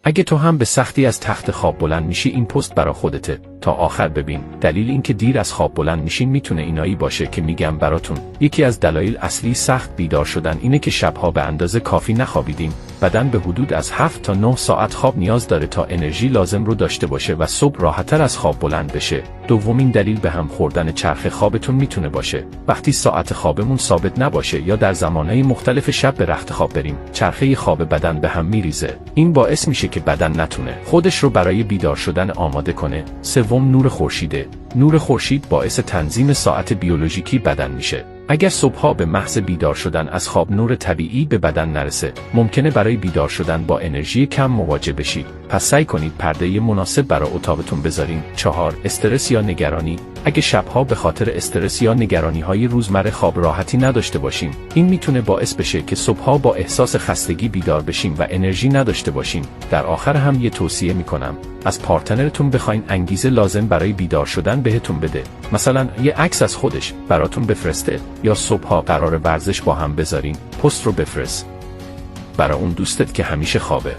اگه تو هم به سختی از تخت خواب بلند میشی این پست برا خودته. تا آخر ببین. دلیل اینکه دیر از خواب بلند میشین میتونه اینایی باشه که میگم براتون. یکی از دلایل اصلی سخت بیدار شدن اینه که شبها به اندازه کافی نخوابیدیم. بدن به حدود از 7 تا 9 ساعت خواب نیاز داره تا انرژی لازم رو داشته باشه و صبح راحت‌تر از خواب بلند بشه. دومین دلیل به هم خوردن چرخ خوابتون میتونه باشه. وقتی ساعت خوابمون ثابت نباشه یا در زمانهای مختلف شب به رخت خواب بریم، چرخه خواب بدن به هم میریزه. این باعث میشه که بدن نتونه خودش رو برای بیدار شدن آماده کنه. سوم، نور خورشیده. نور خورشید باعث تنظیم ساعت بیولوژیکی بدن میشه. اگر صبحها به محض بیدار شدن از خواب نور طبیعی به بدن نرسه، ممکنه برای بیدار شدن با انرژی کم مواجه بشید. پس سعی کنید پرده مناسب برای اتاقتون بذارین. 4. استرس یا نگرانی. اگه شبها به خاطر استرس یا نگرانی‌های روزمره خواب راحتی نداشته باشیم، این میتونه باعث بشه که صبحها با احساس خستگی بیدار بشیم و انرژی نداشته باشیم. در آخر هم یه توصیه میکنم. از پارتنرتون بخواین انگیزه لازم برای بیدار شدن بهتون بده. مثلا یه عکس از خودش براتون بفرسته، یا صبحها قرار ورزش با هم بذارین، پست رو بفرست برای اون دوستت که همیشه خوابه.